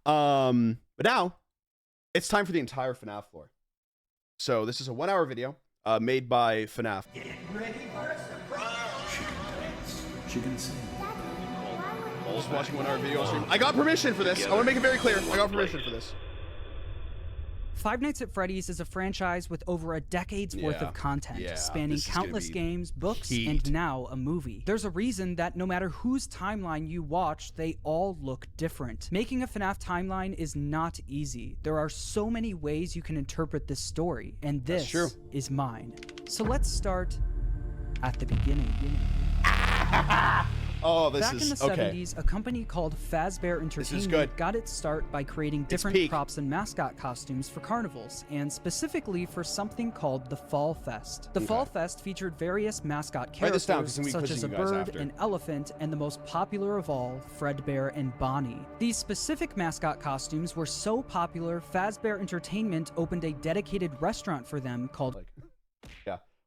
But now it's time for the entire FNAF floor. So this is a 1-hour video made by FNAF. Get ready for a surprise. She can dance. She can sing. Just watching 1-hour video on stream. I got permission for this. I want to make it very clear. I got permission for this. Five Nights at Freddy's is a franchise with over a decade's worth of content, spanning countless games, books, and now a movie. There's a reason that no matter whose timeline you watch, they all look different. Making a FNAF timeline is not easy. There are so many ways you can interpret this story, and this is mine. So let's start at the beginning. Oh, this Back is in the 70s, a company called Fazbear Entertainment got its start by creating different props and mascot costumes for carnivals, and specifically for something called the Fall Fest. The Fall Fest featured various mascot characters such as a bird, an elephant, and the most popular of all, Fredbear and Bonnie. These specific mascot costumes were so popular, Fazbear Entertainment opened a dedicated restaurant for them called...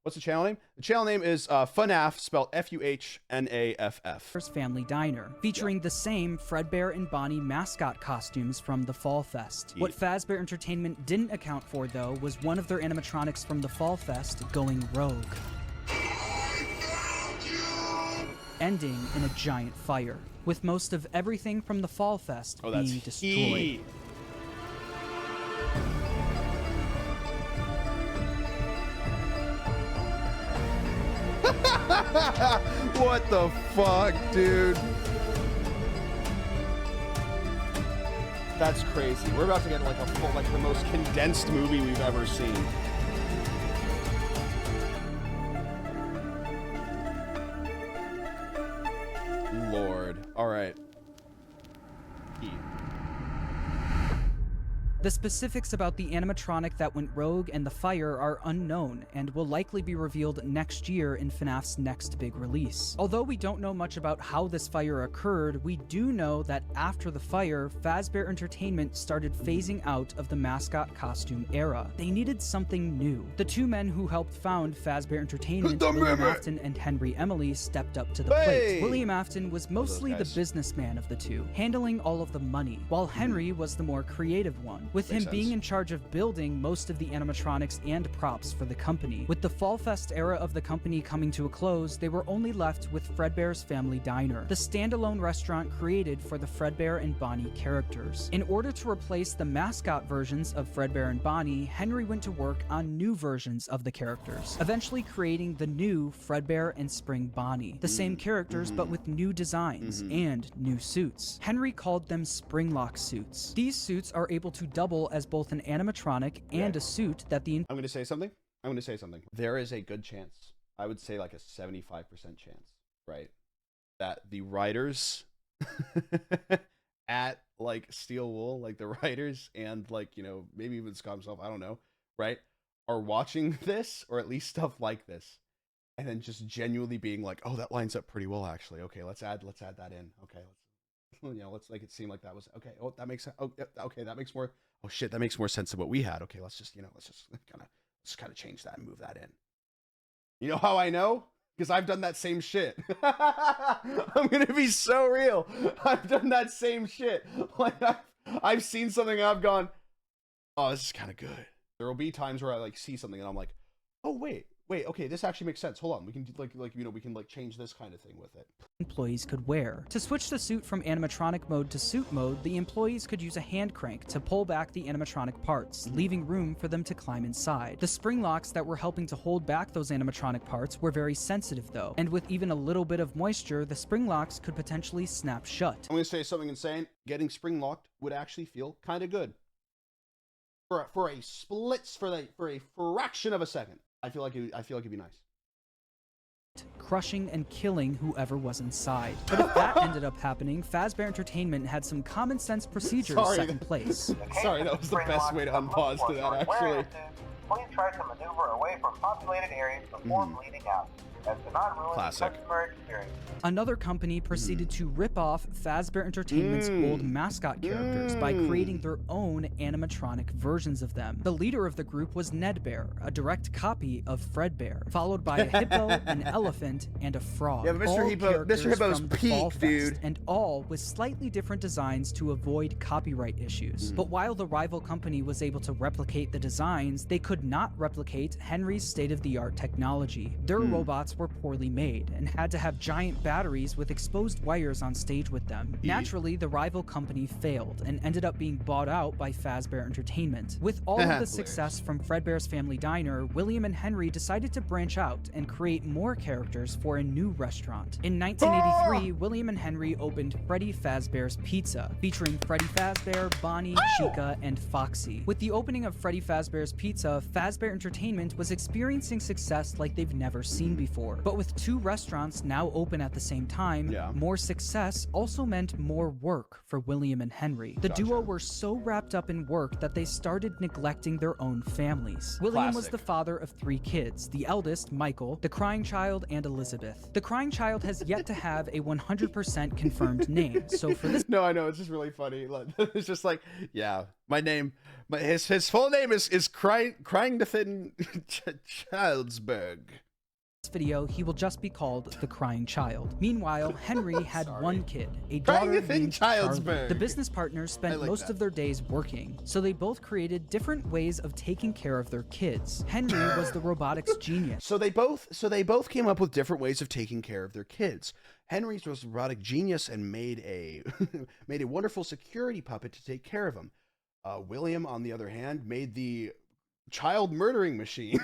What's the channel name? The channel name is Fuhnaff, spelled F-U-H-N-A-F-F. Family Diner, featuring the same Fredbear and Bonnie mascot costumes from the Fall Fest. What Fazbear Entertainment didn't account for, though, was one of their animatronics from the Fall Fest going rogue, ending in a giant fire, with most of everything from the Fall Fest being destroyed. What the fuck, dude? That's crazy. We're about to get like a full, like the most condensed movie we've ever seen. Lord. All right. The specifics about the animatronic that went rogue and the fire are unknown and will likely be revealed next year in FNAF's next big release. Although we don't know much about how this fire occurred, we do know that after the fire, Fazbear Entertainment started phasing out of the mascot costume era. They needed something new. The two men who helped found Fazbear Entertainment, William Afton and Henry Emily, stepped up to the plate. William Afton was mostly the businessman of the two, handling all of the money, while Henry was the more creative one, with him being in charge of building most of the animatronics and props for the company. With the Fall Fest era of the company coming to a close, they were only left with Fredbear's Family Diner, the standalone restaurant created for the Fredbear and Bonnie characters. In order to replace the mascot versions of Fredbear and Bonnie, Henry went to work on new versions of the characters, eventually creating the new Fredbear and Spring Bonnie, the same characters but with new designs and new suits. Henry called them Springlock suits. These suits are able to double as both an animatronic and a suit that the... I'm going to say something. There is a good chance, I would say like a 75% chance, right, that the writers at like Steel Wool, like the writers and like, you know, maybe even Scott himself, I don't know, right, are watching this, or at least stuff like this, and then just genuinely being like, oh, that lines up pretty well actually. Okay, let's add that in. Okay, let's make it seem like that was okay. Oh, that makes sense. Oh, okay, that makes more. Oh shit, that makes more sense than what we had. Okay, let's just kind of change that and move that in. You know how I know? Because I've done that same shit. I'm gonna be so real. I've done that same shit. Like I've seen something and I've gone, oh, this is kind of good. There will be times where I like see something and I'm like, oh wait, okay, this actually makes sense. Hold on, we can we can change this kind of thing with it. Employees could wear. To switch the suit from animatronic mode to suit mode, the employees could use a hand crank to pull back the animatronic parts, leaving room for them to climb inside. The spring locks that were helping to hold back those animatronic parts were very sensitive though, and with even a little bit of moisture, the spring locks could potentially snap shut. I'm gonna say something insane. Getting spring locked would actually feel kind of good. For a fraction of a second. I feel like it'd be nice. Crushing and killing whoever was inside. But if that ended up happening, Fazbear Entertainment had some common sense procedures set in place. Sorry, that was the best way to unpause to that, actually. Please try to maneuver away from populated areas before bleeding out. as to not ruin Classic. the customer experience. Another company proceeded to rip off Fazbear Entertainment's old mascot characters by creating their own animatronic versions of them. The leader of the group was Ned Bear, a direct copy of Fredbear, followed by a hippo, an elephant, and a frog. Yeah, but All Mr. characters Hippo's from the peak, Fall Fest, dude. and all with slightly different designs to avoid copyright issues. But while the rival company was able to replicate the designs, they could not replicate Henry's state-of-the-art technology. Their robots were poorly made and had to have giant batteries with exposed wires on stage with them. Naturally, the rival company failed and ended up being bought out by Fazbear Entertainment. With all of the success from Fredbear's Family Diner, William and Henry decided to branch out and create more characters for a new restaurant. In 1983, William and Henry opened Freddy Fazbear's Pizza, featuring Freddy Fazbear, Bonnie, Chica, and Foxy. With the opening of Freddy Fazbear's Pizza, Fazbear Entertainment was experiencing success like they've never seen before. But with two restaurants now open at the same time, more success also meant more work for William and Henry. The duo were so wrapped up in work that they started neglecting their own families. William was the father of 3 kids, the eldest, Michael, the crying child, and Elizabeth. The crying child has yet to have a 100% confirmed name, so for this No, I know, it's just really funny. It's just like, yeah, my name, his full name is Crying the Thin Childsburg. video, he will just be called the crying child. Meanwhile, Henry had one kid, a Crying daughter the Thin named Charlie. Childsburg. The business partners spent like most that. of their days working, so they both created different ways of taking care of their kids. Henry was the robotics genius. So they both came up with different ways of taking care of their kids. Henry's was a robotic genius and made a made a wonderful security puppet to take care of him. William, on the other hand, made the child murdering machine.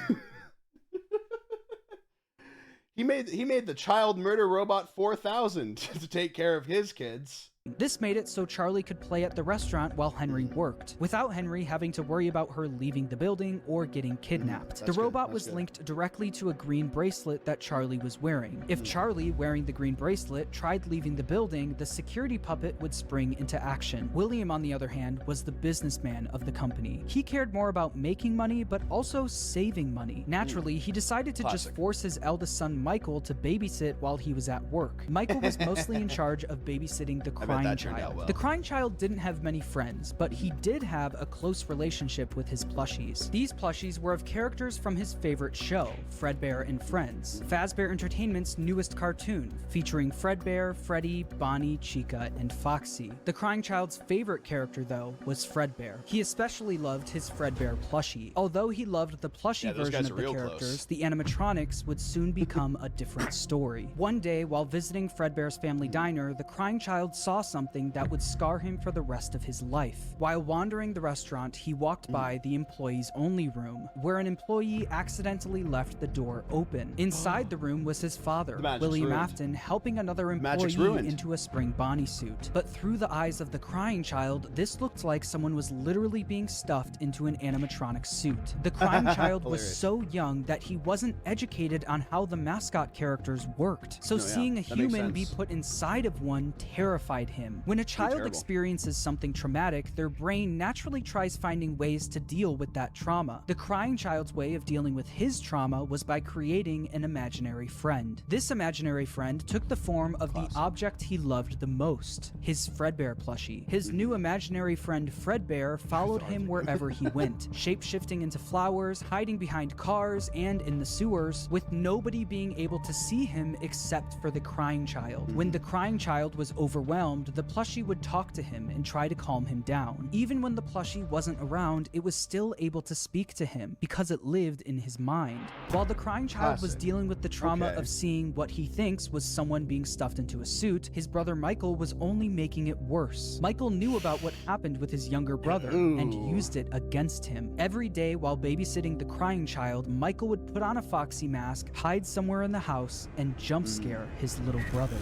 He made the child murder robot 4000 to take care of his kids. This made it so Charlie could play at the restaurant while Henry worked, without Henry having to worry about her leaving the building or getting kidnapped. The robot was linked directly to a green bracelet that Charlie was wearing. If Charlie, wearing the green bracelet, tried leaving the building, the security puppet would spring into action. William, on the other hand, was the businessman of the company. He cared more about making money, but also saving money. Naturally, he decided to just force his eldest son, Michael, to babysit while he was at work. Michael was mostly in charge of babysitting the crying child. The crying child didn't have many friends, but he did have a close relationship with his plushies. These plushies were of characters from his favorite show, Fredbear and Friends, Fazbear Entertainment's newest cartoon, featuring Fredbear, Freddy, Bonnie, Chica, and Foxy. The crying child's favorite character, though, was Fredbear. He especially loved his Fredbear plushie. Although he loved the plushie version of the characters, the animatronics would soon become a different story. One day, while visiting Fredbear's Family Diner, the crying child saw something that would scar him for the rest of his life. While wandering the restaurant, he walked by the employees only room, where an employee accidentally left the door open. Inside the room was his father, William Afton, helping another employee into a spring Bonnie suit. But through the eyes of the crying child, this looked like someone was literally being stuffed into an animatronic suit. The crying child was so young that he wasn't educated on how the mascot characters worked, so seeing a human be put inside of one terrified him. When a child experiences something traumatic, their brain naturally tries finding ways to deal with that trauma. The crying child's way of dealing with his trauma was by creating an imaginary friend. This imaginary friend took the form of the object he loved the most, his Fredbear plushie. His new imaginary friend Fredbear followed him wherever he went, shape-shifting into flowers, hiding behind cars, and in the sewers, with nobody being able to see him except for the crying child. When the crying child was overwhelmed, the plushie would talk to him and try to calm him down. Even when the plushie wasn't around, it was still able to speak to him because it lived in his mind. While the crying child was dealing with the trauma of seeing what he thinks was someone being stuffed into a suit, his brother Michael was only making it worse. Michael knew about what happened with his younger brother and used it against him. Every day while babysitting the crying child, Michael would put on a Foxy mask, hide somewhere in the house, and jump scare his little brother.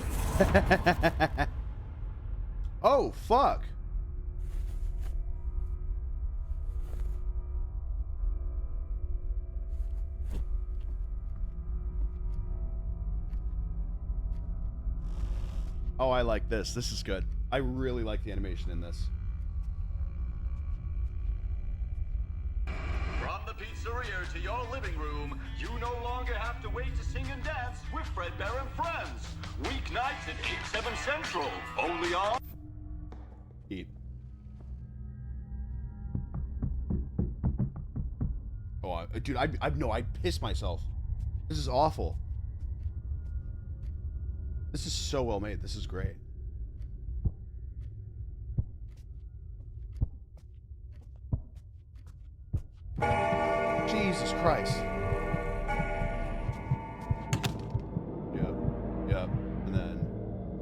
Oh, fuck. Oh, I like this. This is good. I really like the animation in this. From the pizzeria to your living room, you no longer have to wait to sing and dance with Fredbear and Friends. Weeknights at 8, 7 Central. Only on... Eat. Oh, dude, I'd piss myself. This is awful. This is so well made. This is great. Jesus Christ. Yep. Yep. And then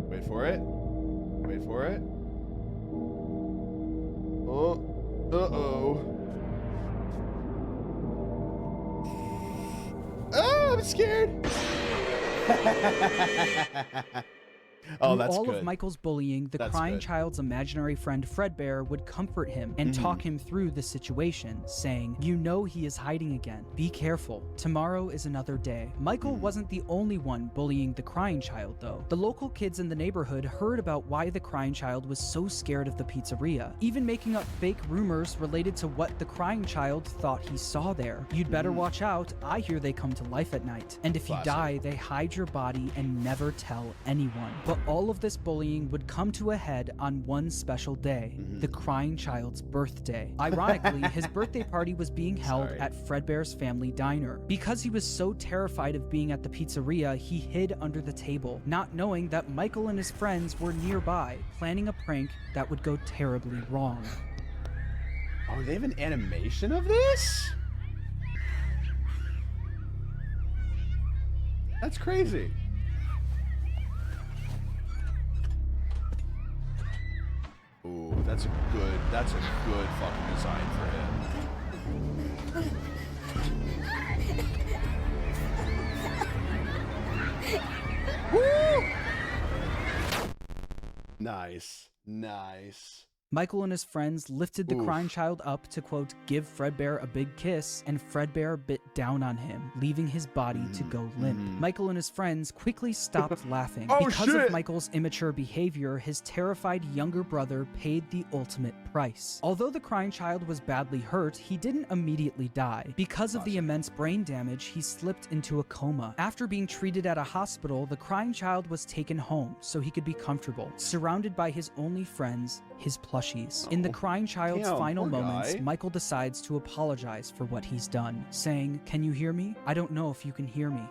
wait for it. Wait for it. Oh. Uh-oh. Oh, I'm scared. Oh, that's all good. of Michael's bullying, the crying child's imaginary friend Fredbear would comfort him and talk him through the situation, saying, "You know he is hiding again. Be careful. Tomorrow is another day." Michael wasn't the only one bullying the crying child, though. The local kids in the neighborhood heard about why the crying child was so scared of the pizzeria, even making up fake rumors related to what the crying child thought he saw there. "You'd better watch out. I hear they come to life at night. And if you die, they hide your body and never tell anyone." But all of this bullying would come to a head on one special day, the crying child's birthday. Ironically, his birthday party was being held at Fredbear's family diner. Because he was so terrified of being at the pizzeria, he hid under the table, not knowing that Michael and his friends were nearby, planning a prank that would go terribly wrong. Oh, they have an animation of this? That's crazy. Ooh, that's a good fucking design for him. Woo! Nice. Nice. Michael and his friends lifted the crying child up to, quote, give Fredbear a big kiss, and Fredbear bit down on him, leaving his body to go limp. Michael and his friends quickly stopped laughing. Because of Michael's immature behavior, his terrified younger brother paid the ultimate price. Although the crying child was badly hurt, he didn't immediately die. Because of the immense brain damage, he slipped into a coma. After being treated at a hospital, the crying child was taken home so he could be comfortable, surrounded by his only friends, his plushies. In the crying child's final moments, Michael decides to apologize for what he's done, saying, "Can you hear me? I don't know if you can hear me.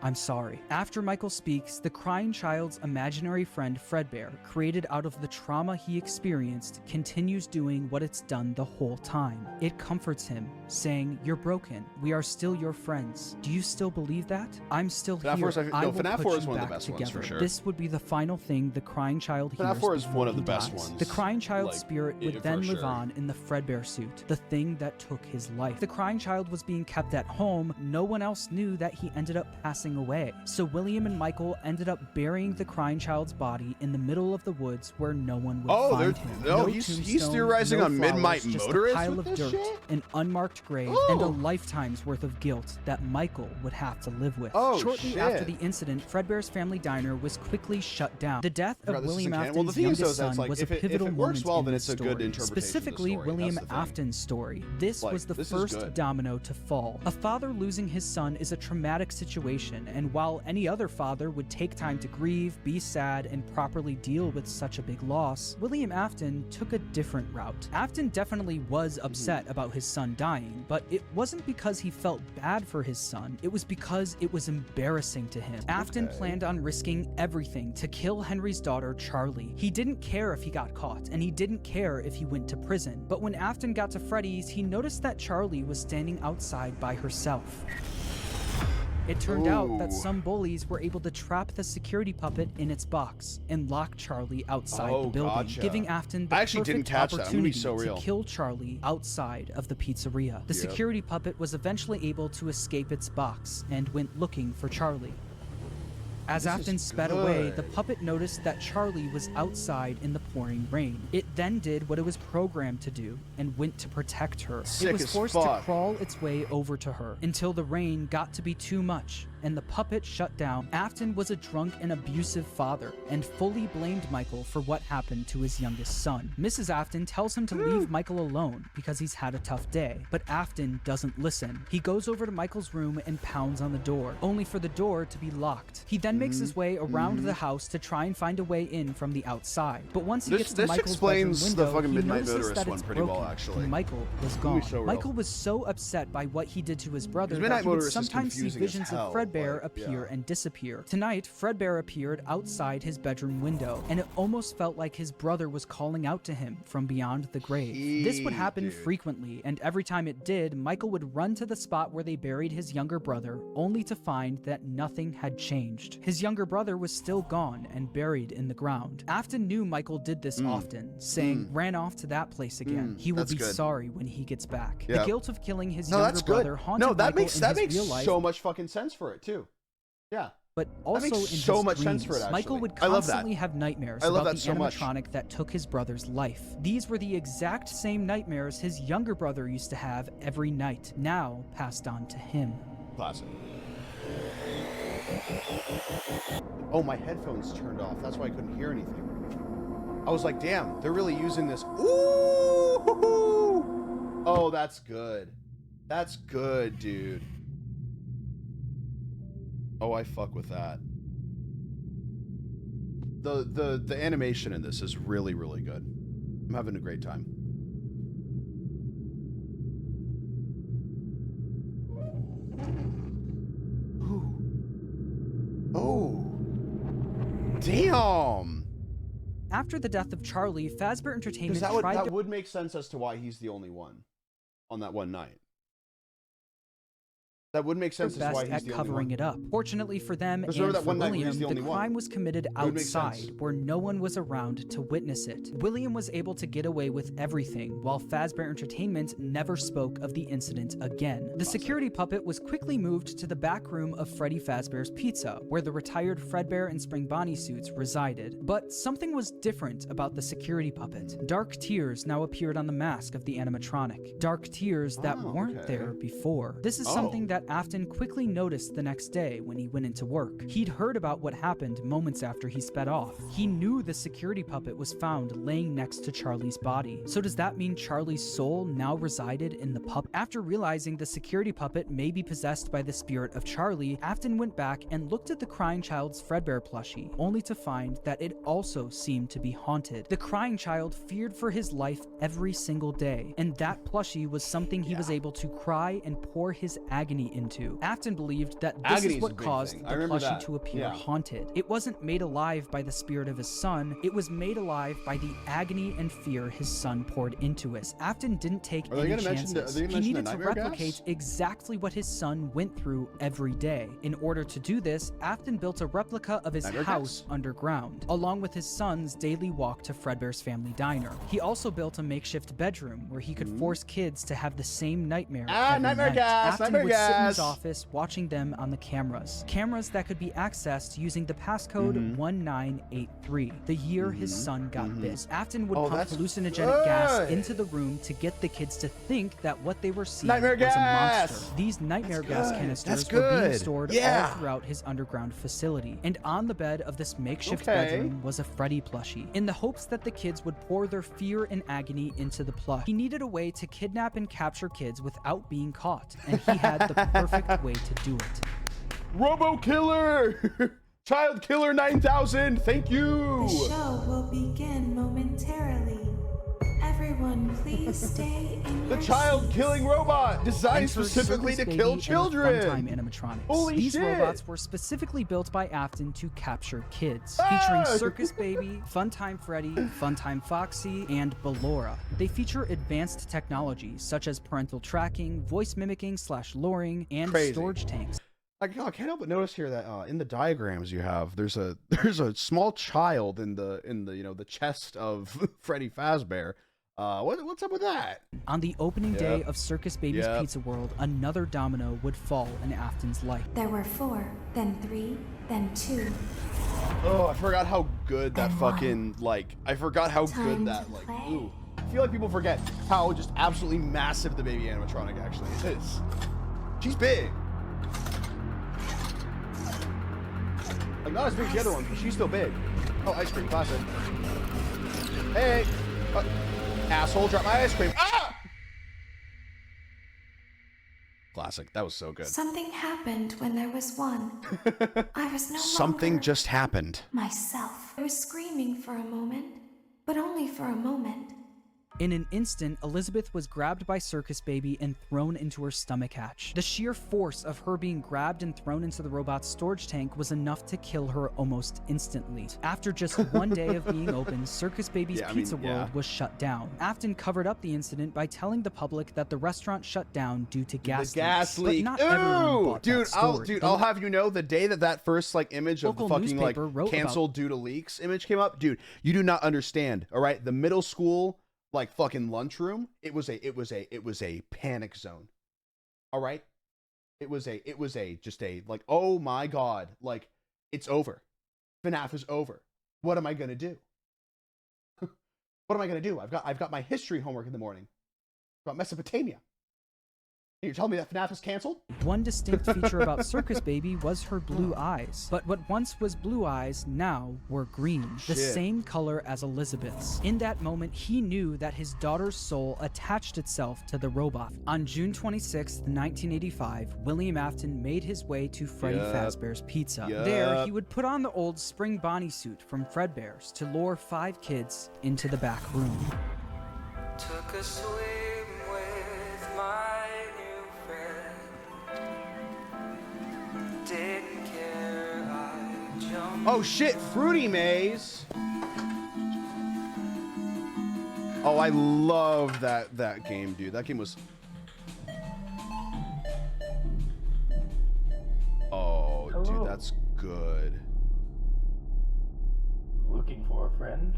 I'm sorry." After Michael speaks, the crying child's imaginary friend Fredbear, created out of the trauma he experienced, continues doing what it's done the whole time. It comforts him, saying, "You're broken. We are still your friends. Do you still believe that? I'm still here. I will FNAF 4 put is you one of the back best ones together." for sure. This would be the final thing the crying child hears. FNAF 4 is before one of he the best dies. ones. The crying child's like, spirit would for then live sure. on in the Fredbear suit, the thing that took his life. The crying child was being kept at home. No one else knew that he ended up passing away. So William and Michael ended up burying the crying child's body in the middle of the woods where no one would find him. no, No he's tombstone, theorizing no on Midnight flowers, just Motorist a pile with of this dirt, shit? an unmarked grave, and a lifetime's worth of guilt that Michael would have to live with. Shortly after the incident, Fredbear's family diner was quickly shut down. The death of William Afton's youngest son was a pivotal moment in then this it's a good story. interpretation of the Specifically, story. William That's the thing. Afton's story. This was the this is first good. domino to fall. A father losing his son is a traumatic situation, and while any other father would take time to grieve, be sad, and properly deal with such a big loss, William Afton took a different route. Afton definitely was upset about his son dying, but it wasn't because he felt bad for his son, it was because it was embarrassing to him. Afton planned on risking everything to kill Henry's daughter, Charlie. He didn't care if he got caught, and he didn't care if he went to prison. But when Afton got to Freddy's, he noticed that Charlie was standing outside by herself. It turned out that some bullies were able to trap the security puppet in its box and lock Charlie outside the building, giving Afton the perfect opportunity to kill Charlie outside of the pizzeria. The security puppet was eventually able to escape its box and went looking for Charlie. As Afton sped away, the puppet noticed that Charlie was outside in the pouring rain. It then did what it was programmed to do and went to protect her. It was forced to crawl its way over to her until the rain got to be too much, and the puppet shut down, Afton was a drunk and abusive father and fully blamed Michael for what happened to his youngest son. Mrs. Afton tells him to leave Michael alone because he's had a tough day, but Afton doesn't listen. He goes over to Michael's room and pounds on the door, only for the door to be locked. He then makes his way around the house to try and find a way in from the outside. But once he gets to Michael's bedroom window, the fucking he Midnight notices Motorist that one it's pretty broken. well, actually. Michael was gone. So Michael was so upset by what he did to his brother that Midnight he would Motorist is sometimes see confusing as visions hell, of Fredbear like, appear yeah. and disappear. Tonight, Fredbear appeared outside his bedroom window, and it almost felt like his brother was calling out to him from beyond the grave. This would happen frequently, and every time it did, Michael would run to the spot where they buried his younger brother, only to find that nothing had changed. His younger brother was still gone and buried in the ground. Afton knew Michael did this often, saying, ran off to that place again. He will be sorry when he gets back. The guilt of killing his younger brother haunted Michael in his real life. So much fucking sense for it too. Yeah. But also in his so much dreams, sense for it, actually. Michael would I love that. constantly have nightmares I love about that the so much. animatronic that took his brother's life. These were the exact same nightmares his younger brother used to have every night, now passed on to him. Classic. Oh, my headphones turned off. That's why I couldn't hear anything. I was like, damn, they're really using this. Ooh! Oh, that's good. That's good, dude. Oh, I fuck with that. The animation in this is really, really good. I'm having a great time. Ooh. Oh. Damn. After the death of Charlie, Fazbear Entertainment That tried would make sense as to why he's the only one on that one night. That would make sense as best why he's at the covering only it up. Fortunately for them and remember that for one night when William, he's the the only one. crime was committed would make sense. outside where no one was around to witness it. William was able to get away with everything, while Fazbear Entertainment never spoke of the incident again. The security puppet was quickly moved to the back room of Freddy Fazbear's Pizza, where the retired Fredbear and Spring Bonnie suits resided. But something was different about the security puppet. Dark tears now appeared on the mask of the animatronic. Dark tears that weren't there before. This is something that Afton quickly noticed the next day when he went into work. He'd heard about what happened moments after he sped off. He knew the security puppet was found laying next to Charlie's body. So does that mean Charlie's soul now resided in the puppet? After realizing the security puppet may be possessed by the spirit of Charlie, Afton went back and looked at the crying child's Fredbear plushie, only to find that it also seemed to be haunted. The crying child feared for his life every single day, and that plushie was something he was able to cry and pour his agony into. Afton believed that this is what caused the plushie to appear haunted. It wasn't made alive by the spirit of his son, it was made alive by the agony and fear his son poured into it. Afton didn't take any chances. He needed to replicate exactly what his son went through every day. In order to do this, Afton built a replica of his house underground, along with his son's daily walk to Fredbear's family diner. He also built a makeshift bedroom where he could force kids to have the same nightmare every night. Afton would sit in his office watching them on the cameras that could be accessed using the passcode 1983, the year his son got bit. Afton would pump hallucinogenic gas into the room to get the kids to think that what they were seeing was a monster. These nightmare gas canisters were being stored all throughout his underground facility, and on the bed of this makeshift bedroom was a Freddy plushie, in the hopes that the kids would pour their fear and agony into the plush. He needed a way to kidnap and capture kids without being caught, and he had the perfect way to do it. Robo Killer! Child Killer 9000, thank you! The show will begin momentarily. Everyone, please stay in The your child seats. killing robot designed Enter specifically Circus to kill Baby children. and the Funtime animatronics. Holy These shit. robots were specifically built by Afton to capture kids, Ah! featuring Circus Baby, Funtime Freddy, Funtime Foxy, and Ballora. They feature advanced technology such as parental tracking, voice mimicking / luring, and Crazy. storage tanks. I can't help but notice here that in the diagrams you have, there's a small child in the the chest of Freddy Fazbear. What's up with that? On the opening day of Circus Baby's Pizza World, another domino would fall in Afton's life. There were 4, then 3, then 2. Oh, I forgot how good that And fucking I forgot how Time good that to like. play. Ooh, I feel like people forget how just absolutely massive the baby animatronic actually is. She's big. Like, not as big as the other one, but she's still big. Oh, ice cream, classic. Hey! Asshole, drop my ice cream. Ah! Classic. That was so good. Something happened when there was one. I was no Something longer just happened. myself. I was screaming for a moment, but only for a moment. In an instant, Elizabeth was grabbed by Circus Baby and thrown into her stomach hatch. The sheer force of her being grabbed and thrown into the robot's storage tank was enough to kill her almost instantly. After just one day of being open, Circus Baby's Pizza World was shut down. Afton covered up the incident by telling the public that the restaurant shut down due to gas leak. But not everyone bought that story. I'll have you know, the day that first like image of the Local fucking like newspaper wrote canceled due to leaks image came up, dude, you do not understand. All right, the middle school like fucking lunchroom, it was a panic zone. All right, it was just a like, oh my god, like it's over, FNAF is over. What am I gonna do? What am I gonna do? I've got my history homework in the morning about Mesopotamia. And you're telling me that FNAF is canceled? One distinct feature about Circus Baby was her blue eyes. But what once was blue eyes now were green, the same color as Elizabeth's. In that moment, he knew that his daughter's soul attached itself to the robot. On June 26, 1985, William Afton made his way to Freddy Fazbear's Pizza. There, he would put on the old spring Bonnie suit from Fredbear's to lure 5 kids into the back room. Took a swim with my new friend. Didn't care, I jumped. Oh shit, Fruity Maze. Oh, I love that game, dude. That game was. Oh, Hello. dude, that's good. Looking for a friend?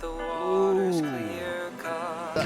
The water's clear cut.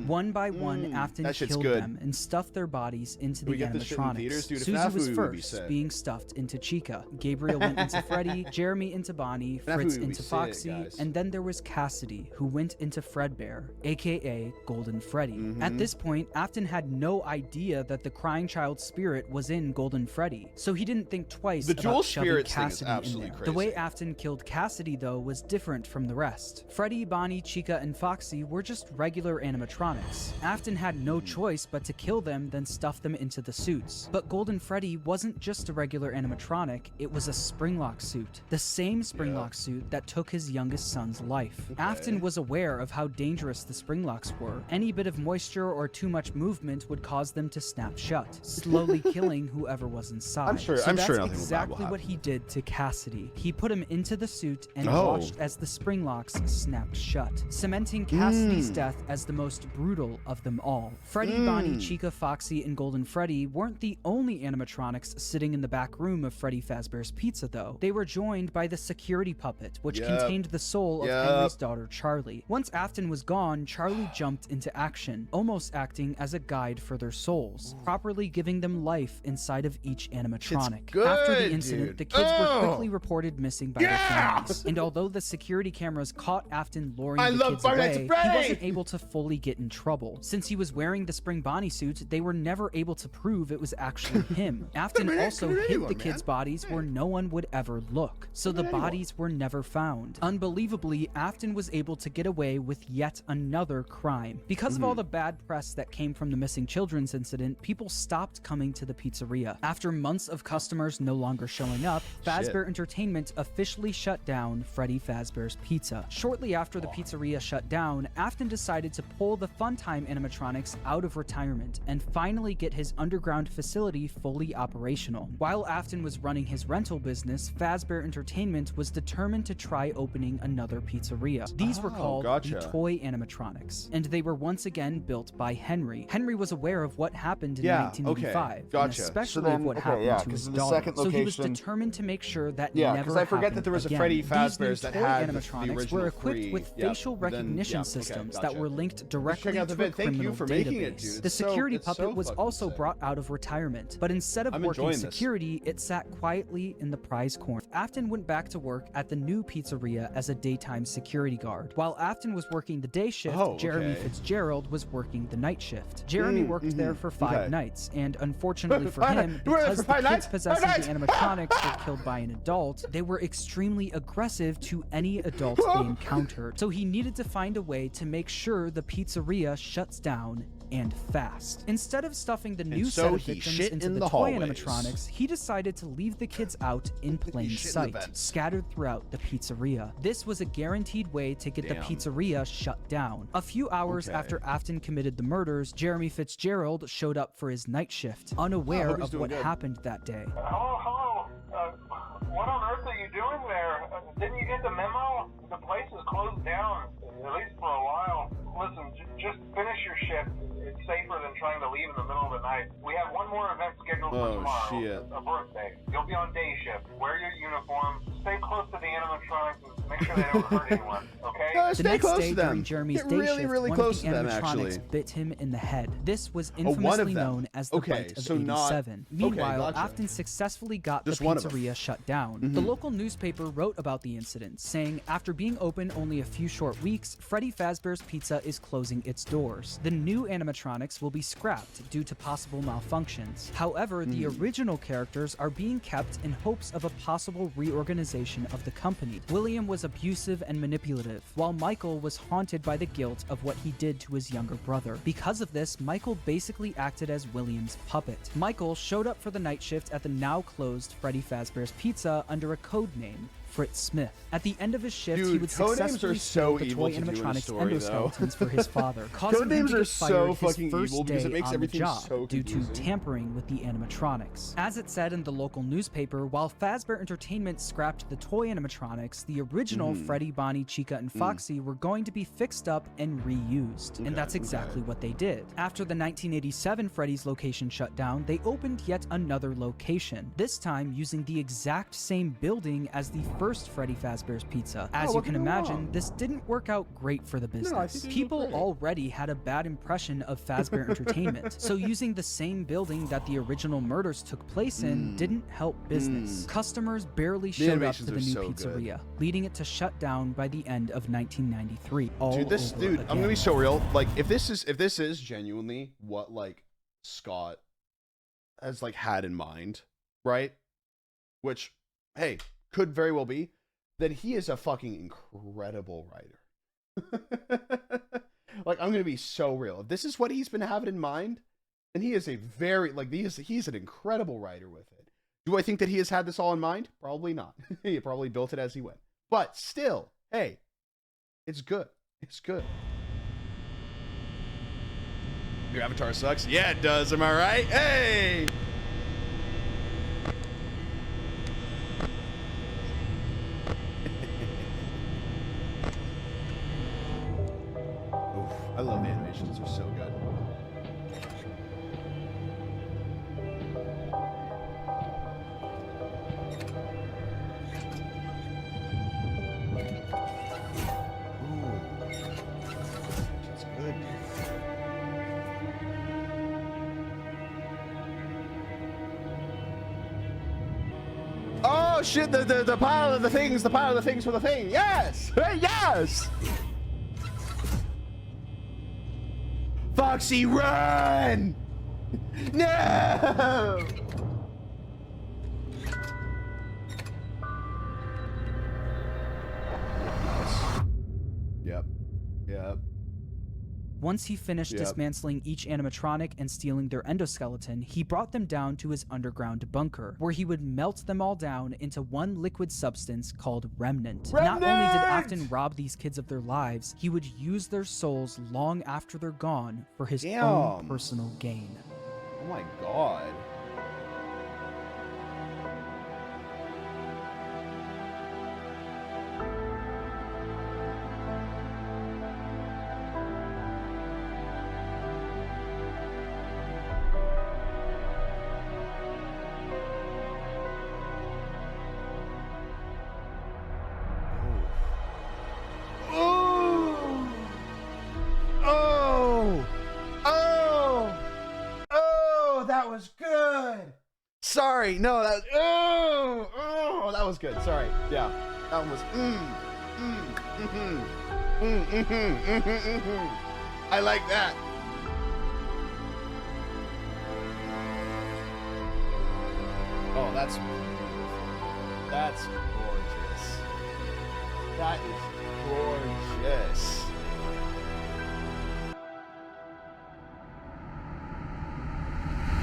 One by one, Afton That shit's killed good. them and stuffed their bodies into the we get this shit in animatronics. theaters? Dude, if Susie FNAF was movie would be first, sick. being stuffed into Chica. Gabriel went into Freddy, Jeremy into Bonnie, FNAF Fritz movie would be into sick, Foxy, guys. and then there was Cassidy, who went into Fredbear, aka Golden Freddy. At this point, Afton had no idea that the crying child spirit was in Golden Freddy, so he didn't think twice The about dual shoving spirits thing is Cassidy in absolutely there. The way crazy. Afton killed Cassidy, though, was different from the rest. Freddy, Bonnie, Chica, and Foxy were just regular animatronics. Afton had no choice but to kill them, then stuff them into the suits. But Golden Freddy wasn't just a regular animatronic, it was a Springlock suit. The same Springlock suit that took his youngest son's life. Afton was aware of how dangerous the Springlocks were. Any bit of moisture or too much movement would cause them to snap shut, slowly killing whoever was inside. I'm sure So nothing that's will bad will exactly what happen. he did to Cassidy. He put him into the suit and Oh. watched as the Springlocks snapped shut, cementing Cassidy's death as the most brutal of them all. Freddy, Bonnie, Chica, Foxy, and Golden Freddy weren't the only animatronics sitting in the back room of Freddy Fazbear's Pizza, though. They were joined by the security puppet, which contained the soul of Henry's daughter, Charlie. Once Afton was gone, Charlie jumped into action, almost acting as a guide for their souls, properly giving them life inside of each animatronic. After the good, incident, dude. the kids were quickly reported missing by their families. And although the security cameras caught Afton luring the kids Five Nights away, at he Freddy! wasn't able to fully get in trouble. Since he was wearing the Spring Bonnie suit, they were never able to prove it was actually him. Afton also hid the kids' bodies where no one would ever look, so the bodies were never found. Unbelievably, Afton was able to get away with yet another crime. Because of all the bad press that came from the missing children's incident, people stopped coming to the pizzeria. After months of customers no longer showing up, Fazbear Entertainment officially shut down Freddy Fazbear's Pizza. Shortly after the pizzeria shut down, Afton decided to pull the Funtime animatronics out of retirement and finally get his underground facility fully operational. While Afton was running his rental business, Fazbear Entertainment was determined to try opening another pizzeria. These were called the Toy Animatronics, and they were once again built by Henry. Henry was aware of what happened in 1985, and especially of what happened to his daughter. So he was determined to make sure that never happened I forget that there was a again. Freddy These new Fazbear's that toy had the animatronics original were equipped three. with facial recognition systems that were linked directly checking out the to a vid. Thank you criminal for making it, database. dude. The It's so- security it's so puppet was fucking also sick. brought out of retirement, but instead of I'm working enjoying this. security, it sat quietly in the prize corner. Afton went back to work at the new pizzeria as a daytime security guard. While Afton was working the day shift, Jeremy okay. Fitzgerald was working the night shift. Jeremy worked there for 5 okay. nights, and unfortunately for 5 him, nights. You were there because for the 5 kids nights? 5 possessing nights. the animatronics were killed by an adult, they were extremely aggressive to any adults they encountered. So he needed to find a way to make sure the pizzeria shuts down and fast. Instead of stuffing the new so set of he victims shit into in the the toy hallways. animatronics, he decided to leave the kids out in plain shit in the sight, vents. scattered throughout the pizzeria. This was a guaranteed way to get the Damn. pizzeria shut down. A few hours Okay. after Afton committed the murders, Jeremy Fitzgerald showed up for his night shift, unaware he's of doing what good. happened that day. Hello. What on earth are you doing there? Didn't you get the memo? The place is closed down, at least for a while. Listen, just finish your shift. It's safer than trying to leave in the middle of the night. We have one more event scheduled for tomorrow. Shit. A birthday. You'll be on day shift. Wear your uniform. Stay close to the animatronics and make sure they don't hurt anyone. Okay? No, The stay next close day to them. during Jeremy's Get day really, shift, really one close of to the them, animatronics actually. bit him in the head. This was one of infamously them. known as the Okay, bite of so not- 87. okay, Meanwhile, gotcha. Afton successfully got Just the one of them. pizzeria shut down. The local newspaper wrote about the incident, saying, after being open only a few short weeks, Freddy Fazbear's Pizza is closing its doors. The new animatronics will be scrapped due to possible malfunctions. However, the original characters are being kept in hopes of a possible reorganization of the company. William was abusive and manipulative, while Michael was haunted by the guilt of what he did to his younger brother. Because of this, Michael basically acted as William's puppet. Michael showed up for the night shift at the now closed Freddy Fazbear's Pizza under a code name, Fritz Smith. At the end of his shift, he Dude, would codenames successfully are so steal the evil toy to do in a animatronics story, though. endoskeletons for his father, causing him Codenames to are get so fired his fucking first evil because it day makes on the everything job so due to confusing. tampering with the animatronics. As it said in the local newspaper, while Fazbear Entertainment scrapped the toy animatronics, the original Freddy, Bonnie, Chica, and Foxy were going to be fixed up and reused. And that's exactly what they did. After the 1987 Freddy's location shut down, they opened yet another location, this time using the exact same building as the first Freddy Fazbear's Pizza. As you what can could go imagine, wrong? this didn't work out great for the I business. think it People looked great. already had a bad impression of Fazbear Entertainment, so using the same building that the original murders took place in didn't help business. Customers barely showed up animations to the are new so good. pizzeria, leading it to shut down by the end of 1993. All Dude, this over dude, I'm gonna again. be so real. Like, if this is genuinely what like Scott has like had in mind, right? Which, hey, could very well be. Then he is a fucking incredible writer. Like, I'm gonna be so real. If this is what he's been having in mind, then he is a very like he's an incredible writer with it. Do I think that he has had this all in mind? Probably not. He probably built it as he went. But still, hey, it's good. It's good. Your avatar sucks? Yeah, it does. Am I right? Hey! Oof, I love the animations. They're so good. Ooh. That's good. Oh shit, the pile of the things for the thing. Yes! Hey, yes! Foxy, run! No! Yep. Yep. Once he finished Yep. dismantling each animatronic and stealing their endoskeleton, he brought them down to his underground bunker, where he would melt them all down into one liquid substance called Remnant. Not only did Afton rob these kids of their lives, he would use their souls long after they're gone for his own Damn. personal gain. Oh my god. Oh. Sorry. No, that was, that was good. Sorry. Yeah. That one was, I like that. Oh, that's gorgeous. That is gorgeous.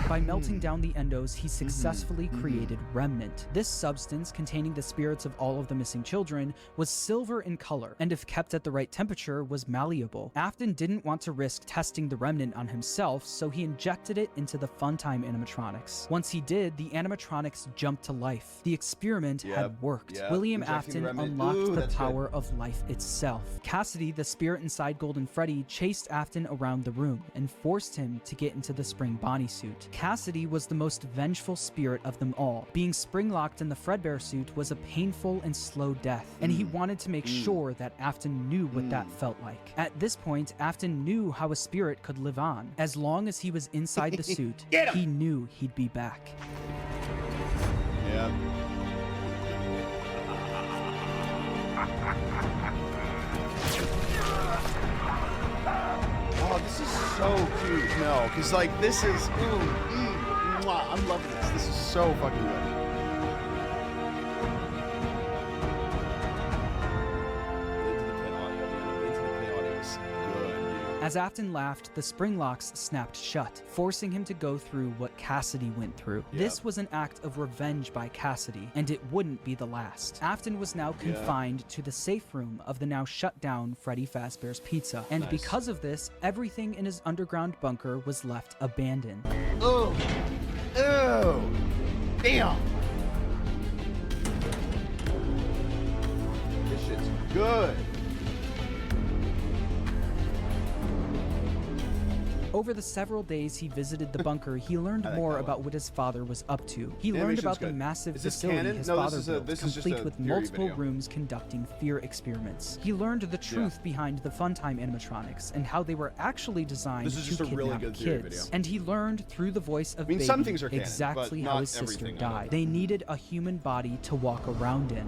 By melting down the endos, he successfully created Remnant. This substance, containing the spirits of all of the missing children, was silver in color, and if kept at the right temperature, was malleable. Afton didn't want to risk testing the Remnant on himself, so he injected it into the Funtime animatronics. Once he did, the animatronics jumped to life. The experiment had worked. William Injecting the Afton Remnant. unlocked Ooh, the that's power of life itself. Cassidy, the spirit inside Golden Freddy, chased Afton around the room and forced him to get into the Spring Bonnie suit. Cassidy was the most vengeful spirit of them all. Being spring-locked in the Fredbear suit was a painful and slow death, and he wanted to make sure that Afton knew what that felt like. At this point, Afton knew how a spirit could live on. As long as he was inside the suit, he knew he'd be back. Yeah. Oh, this is so cute. No, because like this is, mwah, I'm loving this. This is so fucking good. As Afton laughed, the spring locks snapped shut, forcing him to go through what Cassidy went through. This was an act of revenge by Cassidy, and it wouldn't be the last. Afton was now confined to the safe room of the now shut down Freddy Fazbear's Pizza, and because of this, everything in his underground bunker was left abandoned. Oh, oh, damn. This shit's good. Over the several days he visited the bunker, he learned more about what his father was up to. He learned about the massive facility his father built, complete with multiple rooms conducting fear experiments. He learned the truth behind the Funtime animatronics and how they were actually designed to kidnap kids. And he learned through the voice of Baby some things are canon, exactly but how not his sister everything, died. They needed a human body to walk around in.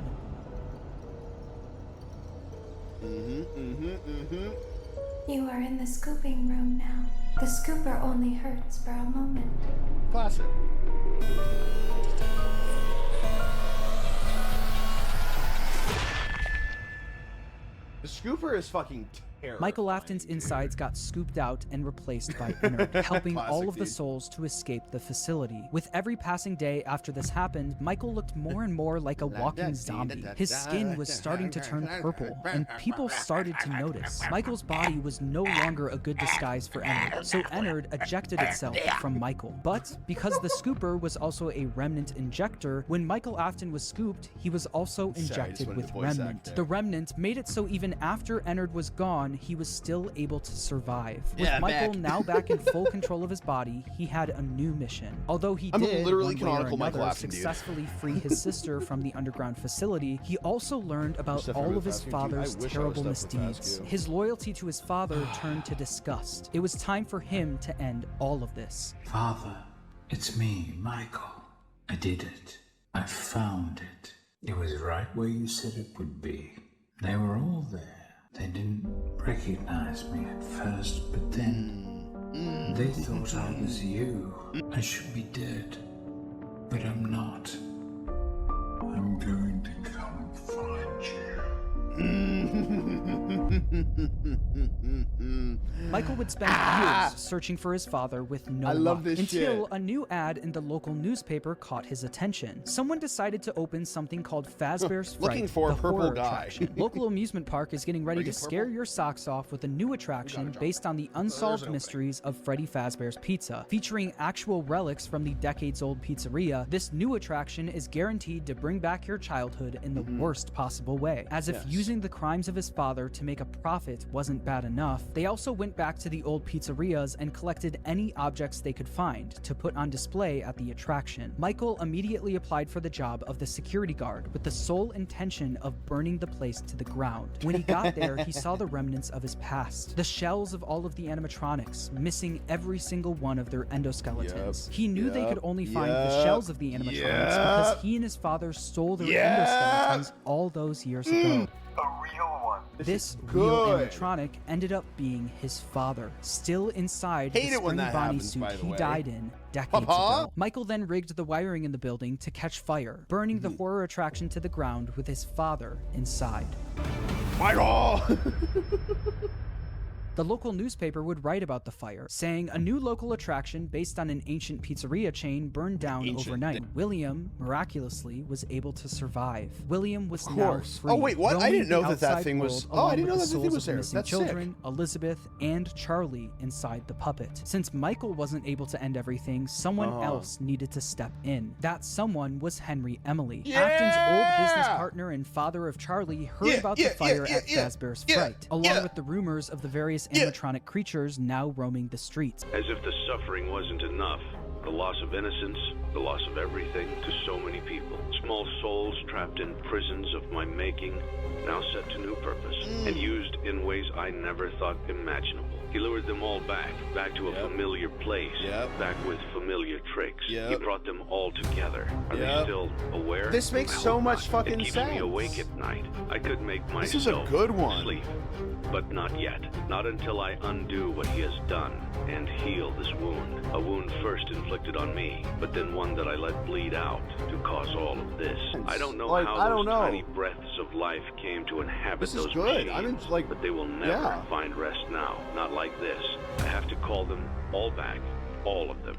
You are in the scooping room now. The scooper only hurts for a moment. Classic. The scooper is fucking terrifying. Michael Afton's insides got scooped out and replaced by Ennard, helping all of the souls to escape the facility. With every passing day after this happened, Michael looked more and more like a walking zombie. His skin was starting to turn purple, and people started to notice. Michael's body was no longer a good disguise for Ennard, so Ennard ejected itself from Michael. But because the scooper was also a remnant injector, when Michael Afton was scooped, he was also injected with Remnant. The Remnant made it so even after Ennard was gone, he was still able to survive. With Michael now back in full control of his body, he had a new mission. Although he did, literally one way or canonical Michael another, Afton, dude. successfully free his sister from the underground facility, he also learned about all of his father's terrible misdeeds. His loyalty to his father turned to disgust. It was time for him to end all of this. Father, it's me, Michael. I did it. I found it. It was right where you said it would be. They were all there. They didn't recognize me at first, but then they thought I was you. I should be dead, but I'm not. I'm going to come find you. Michael would spend years searching for his father with no luck, until a new ad in the local newspaper caught his attention. Someone decided to open something called Fazbear's Fright, Looking for a the purple horror guy. attraction. Local amusement park is getting ready to scare your socks off with a new attraction based on the unsolved mysteries of Freddy Fazbear's Pizza. Featuring actual relics from the decades-old pizzeria, this new attraction is guaranteed to bring back your childhood in the worst possible way, as if using the crimes of his father to make a profit wasn't bad enough, they also went back to the old pizzerias and collected any objects they could find to put on display at the attraction. Michael immediately applied for the job of the security guard with the sole intention of burning the place to the ground. When he got there, he saw the remnants of his past. The shells of all of the animatronics, missing every single one of their endoskeletons. He knew they could only find the shells of the animatronics because he and his father stole their endoskeletons all those years ago. A real one. This real animatronic ended up being his father, still inside the springy Bonnie suit he died in decades ago. Michael then rigged the wiring in the building to catch fire, burning the horror attraction to the ground with his father inside. Michael! The local newspaper would write about the fire, saying a new local attraction based on an ancient pizzeria chain burned down overnight. William, miraculously, was able to survive. William was now free. Oh wait, what? I didn't know that outside thing was. world, Oh, I along didn't know with that the thing souls was of there. missing That's children, Elizabeth, and Charlie inside the puppet. Since Michael wasn't able to end everything, someone else needed to step in. That someone was Henry Emily. Afton's old business partner and father of Charlie heard about the fire at Fazbear's Fright, along with the rumors of the various animatronic creatures now roaming the streets. As if the suffering wasn't enough. The loss of innocence, the loss of everything to so many people. Small souls trapped in prisons of my making, now set to new purpose, and used in ways I never thought imaginable. He lured them all back to a familiar place, back with familiar tricks. He brought them all together. Are they still aware? This makes so much fucking it keeps sense. me awake at night. I could make myself This is a good one. sleep. But not yet. Not until I undo what he has done and heal this wound. A wound first inflicted on me, but then one that I let bleed out to cause all of this. I don't know how those tiny breaths of life came to inhabit those machines, but they will never find rest now. Not like this. I have to call them all back, all of them,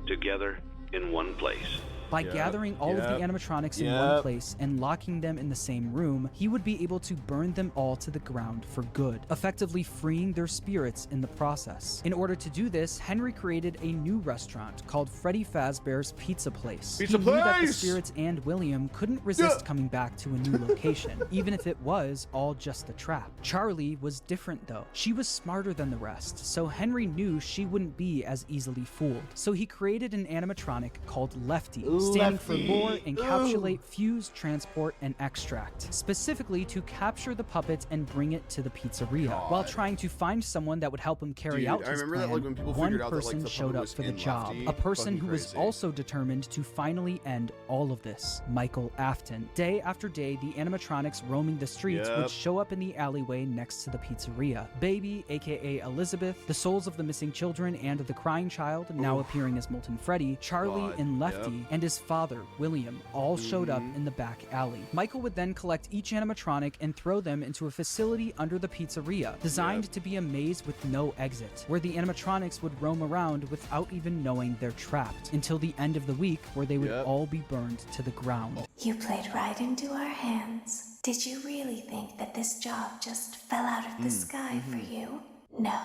together in one place. By gathering all of the animatronics in one place and locking them in the same room, he would be able to burn them all to the ground for good, effectively freeing their spirits in the process. In order to do this, Henry created a new restaurant called Freddy Fazbear's Pizza Place. He knew that the spirits and William couldn't resist coming back to a new location, even if it was all just a trap. Charlie was different though. She was smarter than the rest, so Henry knew she wouldn't be as easily fooled. So he created an animatronic called Lefty, standing for lure, encapsulate, fuse, transport, and extract, specifically to capture the puppet and bring it to the pizzeria. While trying to find someone that would help him carry out his plan, one person showed up for the job, a person who was also determined to finally end all of this, Michael Afton. Day after day, the animatronics roaming the streets would show up in the alleyway next to the pizzeria. Baby, aka Elizabeth, the souls of the missing children and the crying child, now appearing as Molten Freddy, Charlie and Lefty, and his father, William, all showed up in the back alley. Michael would then collect each animatronic and throw them into a facility under the pizzeria, designed to be a maze with no exit, where the animatronics would roam around without even knowing they're trapped, until the end of the week, where they would all be burned to the ground. You played right into our hands. Did you really think that this job just fell out of the sky for you? No.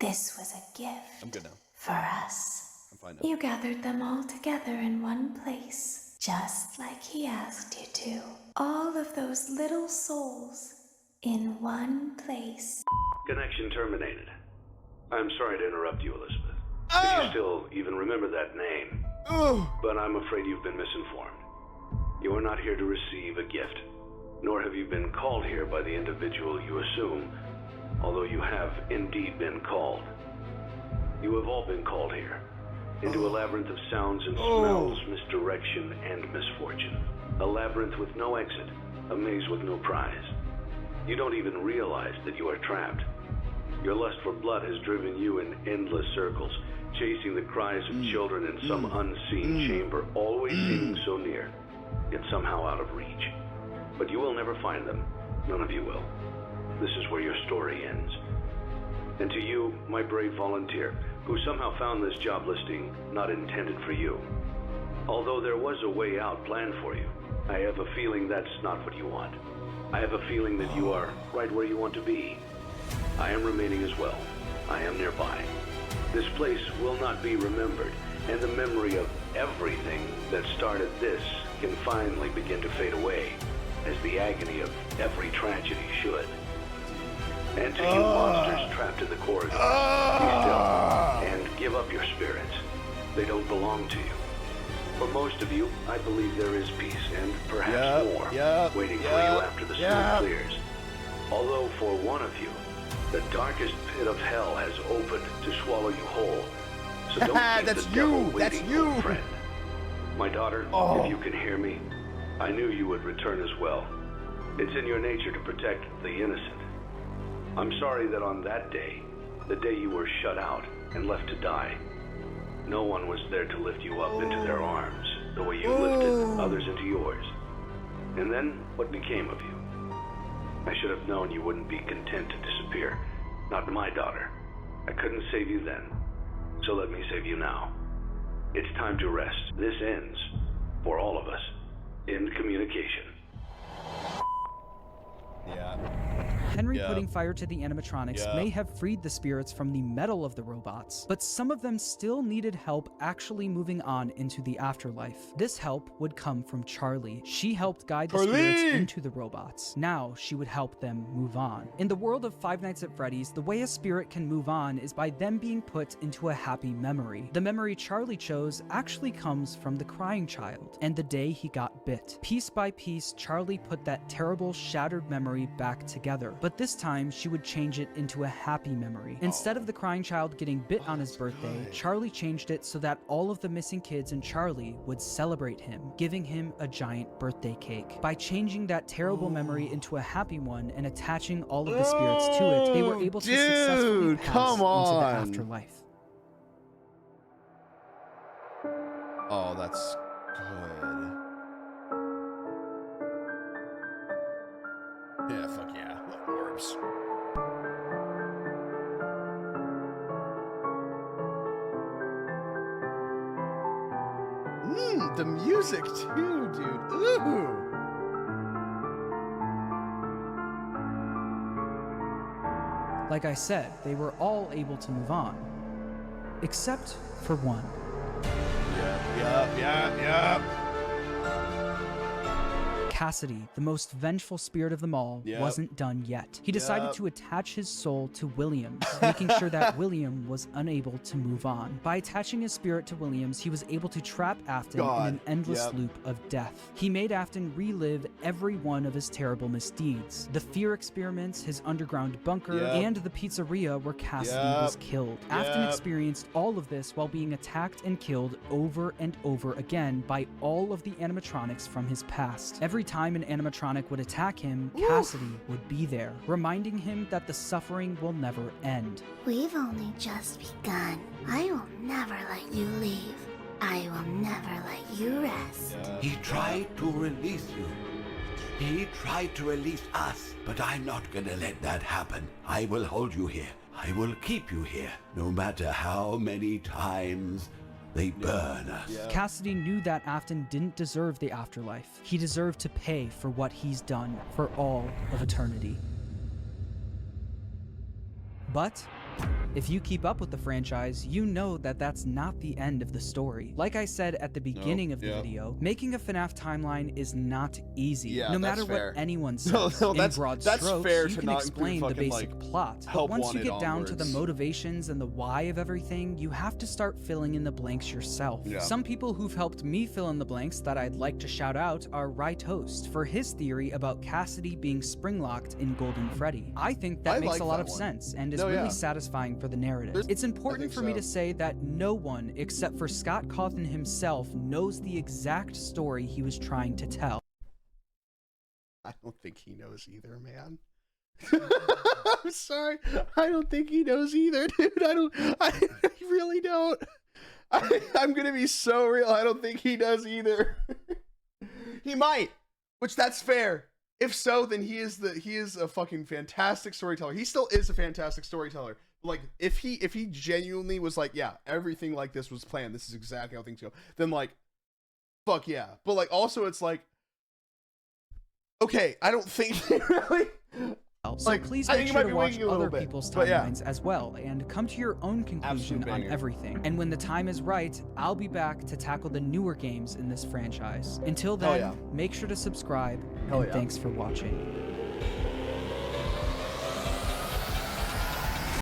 This was a gift. I'm good now. For us. I'm fine now. You gathered them all together in one place, just like he asked you to. All of those little souls in one place. Connection terminated. I'm sorry to interrupt you, Elizabeth. If you still even remember that name. But I'm afraid you've been misinformed. You are not here to receive a gift, nor have you been called here by the individual you assume, although you have indeed been called. You have all been called here, into a labyrinth of sounds and smells, misdirection, and misfortune. A labyrinth with no exit, a maze with no prize. You don't even realize that you are trapped. Your lust for blood has driven you in endless circles, chasing the cries of children in some unseen chamber, always seeming so near, yet somehow out of reach. But you will never find them. None of you will. This is where your story ends. And to you, my brave volunteer, who somehow found this job listing not intended for you. Although there was a way out planned for you, I have a feeling that's not what you want. I have a feeling that you are right where you want to be. I am remaining as well. I am nearby. This place will not be remembered, and the memory of everything that started this can finally begin to fade away, as the agony of every tragedy should. And to you monsters trapped in the corridor, be still and give up your spirits. They don't belong to you. For most of you, I believe there is peace and perhaps more waiting for you after the smoke clears. Although for one of you, the darkest pit of hell has opened to swallow you whole. So don't keep That's the devil you. That's waiting, you. old friend. My daughter, if you can hear me, I knew you would return as well. It's in your nature to protect the innocent. I'm sorry that on that day, the day you were shut out and left to die, no one was there to lift you up into their arms the way you lifted others into yours. And then what became of you? I should have known you wouldn't be content to disappear. Not my daughter. I couldn't save you then. So let me save you now. It's time to rest. This ends, for all of us, in communication. Yeah. Henry putting fire to the animatronics may have freed the spirits from the metal of the robots, but some of them still needed help actually moving on into the afterlife. This help would come from Charlie. She helped guide the spirits into the robots. Now she would help them move on. In the world of Five Nights at Freddy's, the way a spirit can move on is by them being put into a happy memory. The memory Charlie chose actually comes from the crying child and the day he got bit. Piece by piece, Charlie put that terrible, shattered memory back together. But this time, she would change it into a happy memory. Instead of the crying child getting bit on his birthday, Charlie changed it so that all of the missing kids and Charlie would celebrate him, giving him a giant birthday cake. By changing that terrible memory into a happy one and attaching all of the spirits to it, they were able to successfully pass into the afterlife. Oh, that's good. Yeah, fuck yeah. Orbs. The music too, dude. Ooh. Like I said, they were all able to move on. Except for one. Yep. Cassidy, the most vengeful spirit of them all, wasn't done yet. He decided to attach his soul to Williams, making sure that William was unable to move on. By attaching his spirit to Williams, he was able to trap Afton in an endless loop of death. He made Afton relive every one of his terrible misdeeds. The fear experiments, his underground bunker, and the pizzeria where Cassidy was killed. Afton experienced all of this while being attacked and killed over and over again by all of the animatronics from his past. Every time an animatronic would attack him, Cassidy would be there, reminding him that the suffering will never end. We've only just begun. I will never let you leave. I will never let you rest. He tried to release you. He tried to release us, but I'm not gonna let that happen. I will hold you here. I will keep you here, no matter how many times they burn us. Cassidy knew that Afton didn't deserve the afterlife. He deserved to pay for what he's done for all of eternity. But if you keep up with the franchise, you know that that's not the end of the story. Like I said at the beginning of the video, making a FNAF timeline is not easy. No matter what anyone says, in broad strokes, fair you to can not explain the fucking, basic like, plot. But help once you get down to the onwards. motivations and the why of everything, you have to start filling in the blanks yourself. Some people who've helped me fill in the blanks that I'd like to shout out are Rytoast for his theory about Cassidy being spring-locked in Golden Freddy. I think that makes a lot of sense and is really satisfying for the narrative. It's important for me to say that no one except for Scott Cawthon himself knows the exact story he was trying to tell. I don't think he knows either, man. I'm sorry. I don't think he knows either, dude. I really don't. I'm gonna be so real. I don't think he does either. He might, which that's fair. If so, then he is a fucking fantastic storyteller. He still is a fantastic storyteller. Like, if he genuinely was like, yeah, everything like this was planned, this is exactly how things go, then like, fuck yeah. But like, also it's like, okay, I don't think he really. So please make sure to watch other people's timelines as well, and come to your own conclusion on everything. And when the time is right, I'll be back to tackle the newer games in this franchise. Until then, make sure to subscribe, and thanks for watching.